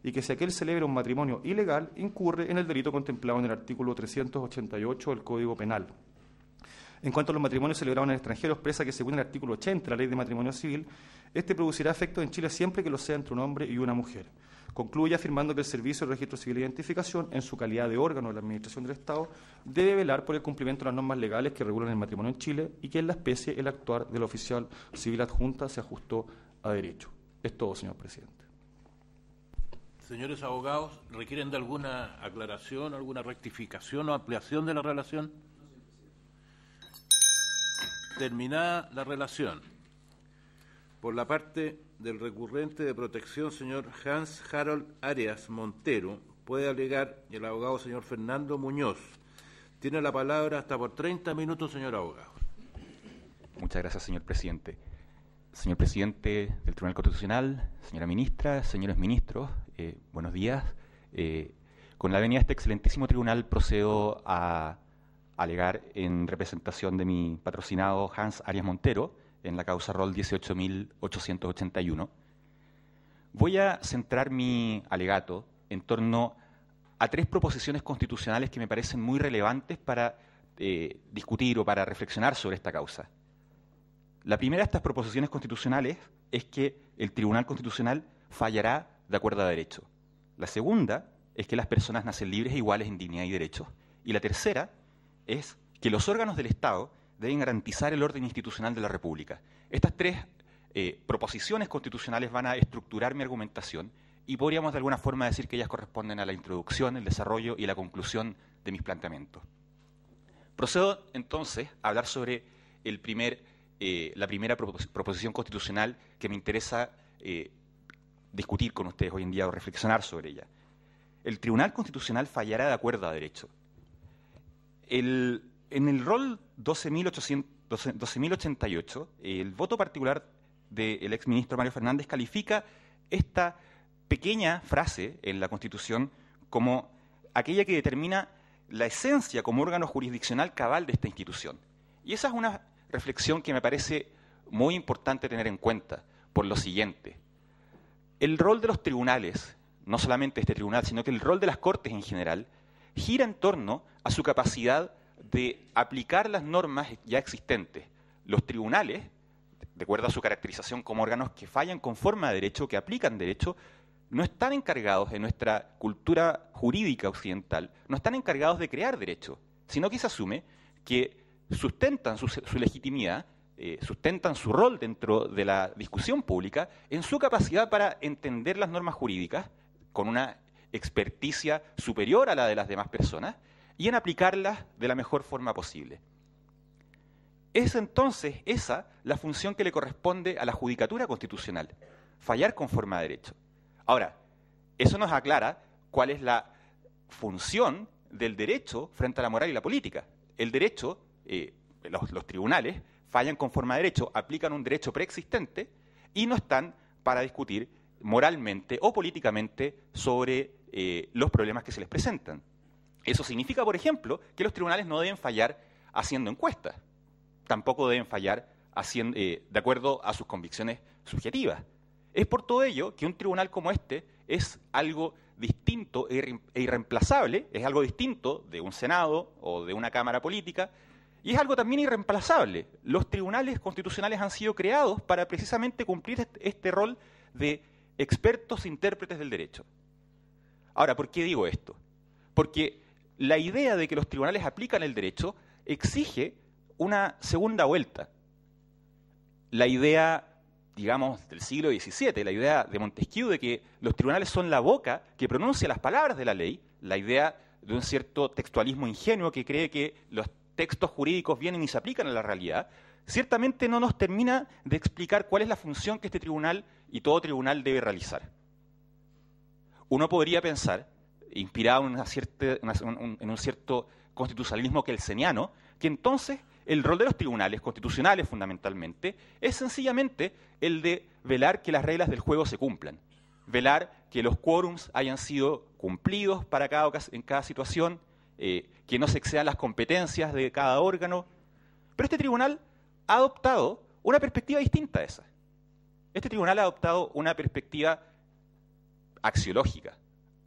y que si aquel celebra un matrimonio ilegal, incurre en el delito contemplado en el artículo 388 del Código Penal. En cuanto a los matrimonios celebrados en el extranjero, expresa que según el artículo 80 de la Ley de Matrimonio Civil, este producirá efectos en Chile siempre que lo sea entre un hombre y una mujer. Concluye afirmando que el Servicio de Registro Civil de Identificación, en su calidad de órgano de la Administración del Estado, debe velar por el cumplimiento de las normas legales que regulan el matrimonio en Chile y que en la especie el actuar del oficial civil adjunta se ajustó a derecho. Es todo, señor presidente. Señores abogados, ¿requieren de alguna aclaración, alguna rectificación o ampliación de la relación? Terminada la relación. Por la parte del recurrente de protección, señor Hans Harold Arias Montero, puede alegar el abogado señor Fernando Muñoz. Tiene la palabra hasta por 30 minutos, señor abogado. Muchas gracias, señor presidente. Señor presidente del Tribunal Constitucional, señora ministra, señores ministros, buenos días. Con la venia de este excelentísimo tribunal procedo a alegar en representación de mi patrocinado Hans Arias Montero en la causa Rol 18.881. Voy a centrar mi alegato en torno a 3 proposiciones constitucionales que me parecen muy relevantes para discutir o para reflexionar sobre esta causa. La primera de estas proposiciones constitucionales es que el Tribunal Constitucional fallará de acuerdo a derecho. La segunda es que las personas nacen libres e iguales en dignidad y derechos. Y la tercera es que los órganos del Estado deben garantizar el orden institucional de la República. Estas 3 proposiciones constitucionales van a estructurar mi argumentación y podríamos de alguna forma decir que ellas corresponden a la introducción, el desarrollo y la conclusión de mis planteamientos. Procedo entonces a hablar sobre la primera proposición constitucional que me interesa discutir con ustedes hoy en día o reflexionar sobre ella. El Tribunal Constitucional fallará de acuerdo a derecho. En el rol 12.088, el voto particular del exministro Mario Fernández califica esta pequeña frase en la Constitución como aquella que determina la esencia como órgano jurisdiccional cabal de esta institución. Y esa es una reflexión que me parece muy importante tener en cuenta por lo siguiente. El rol de los tribunales, no solamente este tribunal, sino que el rol de las Cortes en general, gira en torno a su capacidad de aplicar las normas ya existentes. Los tribunales, de acuerdo a su caracterización como órganos que fallan conforme a derecho, que aplican derecho, no están encargados en nuestra cultura jurídica occidental, no están encargados de crear derecho, sino que se asume que sustentan su legitimidad, sustentan su rol dentro de la discusión pública en su capacidad para entender las normas jurídicas con una experticia superior a la de las demás personas y en aplicarlas de la mejor forma posible. Es entonces esa la función que le corresponde a la Judicatura Constitucional, fallar conforme a derecho. Ahora, eso nos aclara cuál es la función del derecho frente a la moral y la política. El derecho, los tribunales, fallan conforme a derecho, aplican un derecho preexistente y no están para discutir moralmente o políticamente sobre los problemas que se les presentan. Eso significa, por ejemplo, que los tribunales no deben fallar haciendo encuestas, tampoco deben fallar de acuerdo a sus convicciones subjetivas. Es por todo ello que un tribunal como este es algo distinto e irreemplazable, es algo distinto de un Senado o de una Cámara política, y es algo también irreemplazable. Los tribunales constitucionales han sido creados para precisamente cumplir este rol de expertos intérpretes del derecho. Ahora, ¿por qué digo esto? Porque la idea de que los tribunales aplican el derecho exige una segunda vuelta. La idea, digamos, del siglo XVII, la idea de Montesquieu de que los tribunales son la boca que pronuncia las palabras de la ley, la idea de un cierto textualismo ingenuo que cree que los textos jurídicos vienen y se aplican a la realidad, ciertamente no nos termina de explicar cuál es la función que este tribunal y todo tribunal debe realizar. Uno podría pensar, inspirado en un cierto constitucionalismo kelseniano, que entonces el rol de los tribunales constitucionales, fundamentalmente, es sencillamente el de velar que las reglas del juego se cumplan, velar que los quórums hayan sido cumplidos en cada situación, que no se excedan las competencias de cada órgano. Pero este tribunal ha adoptado una perspectiva distinta a esa. Este tribunal ha adoptado una perspectiva axiológica,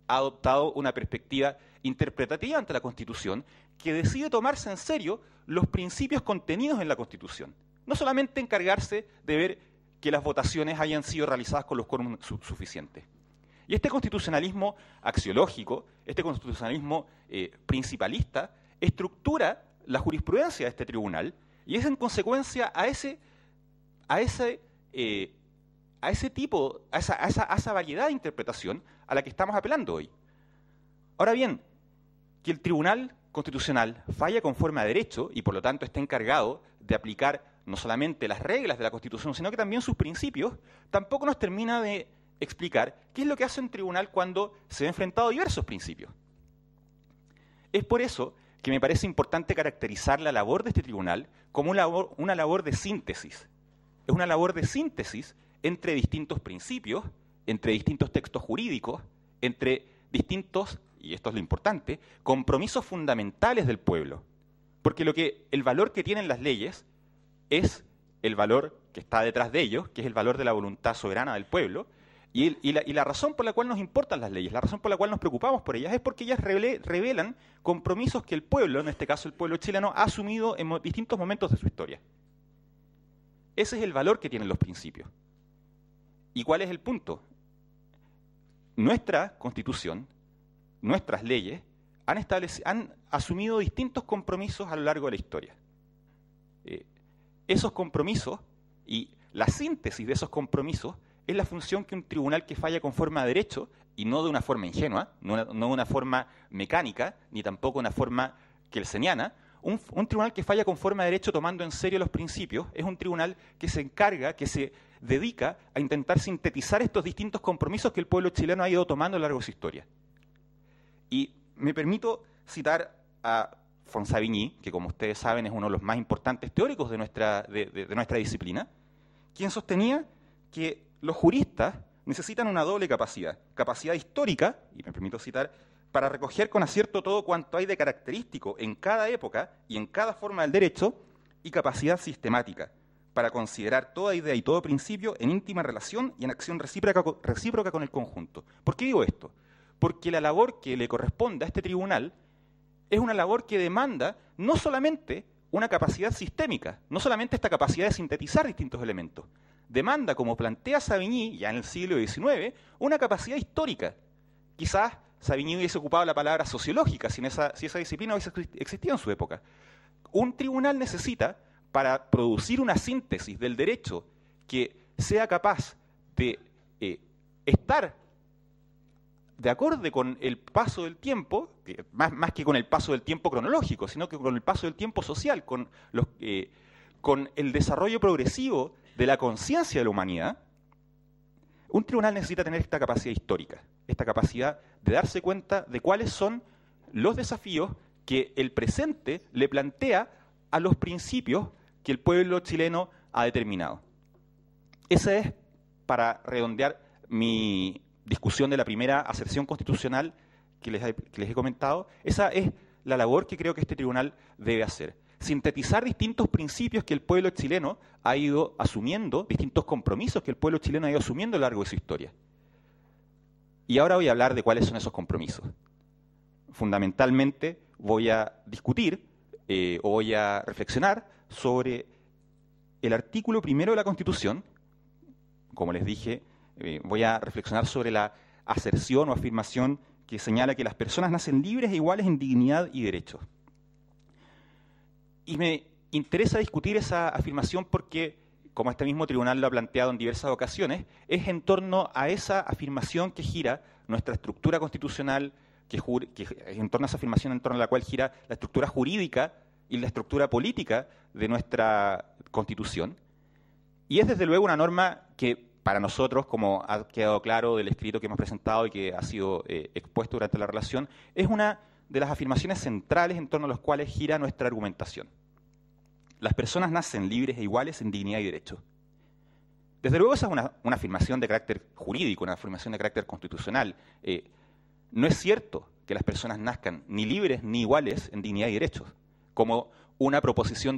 ha adoptado una perspectiva interpretativa ante la Constitución que decide tomarse en serio los principios contenidos en la Constitución. No solamente encargarse de ver que las votaciones hayan sido realizadas con los quórums suficientes. Y este constitucionalismo axiológico, este constitucionalismo principalista, estructura la jurisprudencia de este tribunal y es en consecuencia a esa variedad de interpretación a la que estamos apelando hoy. Ahora bien, que el Tribunal Constitucional falla conforme a derecho y por lo tanto esté encargado de aplicar no solamente las reglas de la Constitución, sino que también sus principios, tampoco nos termina de explicar qué es lo que hace un tribunal cuando se ve enfrentado a diversos principios. Es por eso que me parece importante caracterizar la labor de este tribunal como una labor de síntesis. Es una labor de síntesis entre distintos principios, entre distintos textos jurídicos, entre distintos, y esto es lo importante, compromisos fundamentales del pueblo. Porque el valor que tienen las leyes es el valor que está detrás de ellos, que es el valor de la voluntad soberana del pueblo, y la razón por la cual nos importan las leyes, la razón por la cual nos preocupamos por ellas, es porque ellas revelan compromisos que el pueblo, en este caso el pueblo chileno, ha asumido en distintos momentos de su historia. Ese es el valor que tienen los principios. ¿Y cuál es el punto? Nuestra Constitución, nuestras leyes, han asumido distintos compromisos a lo largo de la historia. Esos compromisos y la síntesis de esos compromisos es la función que un tribunal que falla conforme a derecho, y no de una forma ingenua, no de una forma mecánica, ni tampoco de una forma kelseniana, un tribunal que falla conforme a derecho tomando en serio los principios, es un tribunal que se encarga, que se dedica a intentar sintetizar estos distintos compromisos que el pueblo chileno ha ido tomando a lo largo de su historia. Y me permito citar a Fonsavigny, que como ustedes saben es uno de los más importantes teóricos de nuestra disciplina, quien sostenía que los juristas necesitan una doble capacidad histórica, y me permito citar, para recoger con acierto todo cuanto hay de característico en cada época y en cada forma del derecho, y capacidad sistemática, para considerar toda idea y todo principio en íntima relación y en acción recíproca con el conjunto. ¿Por qué digo esto? Porque la labor que le corresponde a este tribunal es una labor que demanda no solamente una capacidad sistémica, no solamente esta capacidad de sintetizar distintos elementos, demanda, como plantea Savigny ya en el siglo XIX, una capacidad histórica. Quizás Savigny hubiese ocupado la palabra sociológica si esa disciplina hubiese existido en su época. Un tribunal necesita, para producir una síntesis del derecho que sea capaz de estar de acorde con el paso del tiempo, más que con el paso del tiempo cronológico, sino que con el paso del tiempo social, con el desarrollo progresivo de la conciencia de la humanidad, un tribunal necesita tener esta capacidad histórica, esta capacidad de darse cuenta de cuáles son los desafíos que el presente le plantea a los principios que el pueblo chileno ha determinado. Esa es, para redondear mi discusión de la primera aserción constitucional que les he comentado, esa es la labor que creo que este tribunal debe hacer. Sintetizar distintos principios que el pueblo chileno ha ido asumiendo, distintos compromisos que el pueblo chileno ha ido asumiendo a lo largo de su historia. Y ahora voy a hablar de cuáles son esos compromisos. Fundamentalmente voy a discutir o voy a reflexionar sobre el artículo 1 de la Constitución. Como les dije, voy a reflexionar sobre la aserción o afirmación que señala que las personas nacen libres e iguales en dignidad y derechos. Y me interesa discutir esa afirmación porque, como este mismo tribunal lo ha planteado en diversas ocasiones, es en torno a esa afirmación que gira nuestra estructura constitucional, que en torno a esa afirmación en torno a la cual gira la estructura jurídica y la estructura política de nuestra Constitución. Y es desde luego una norma que para nosotros, como ha quedado claro del escrito que hemos presentado y que ha sido expuesto durante la relación, es una de las afirmaciones centrales en torno a las cuales gira nuestra argumentación. Las personas nacen libres e iguales en dignidad y derecho. Desde luego esa es una afirmación de carácter jurídico, una afirmación de carácter constitucional. No es cierto que las personas nazcan ni libres ni iguales en dignidad y derechos, como una proposición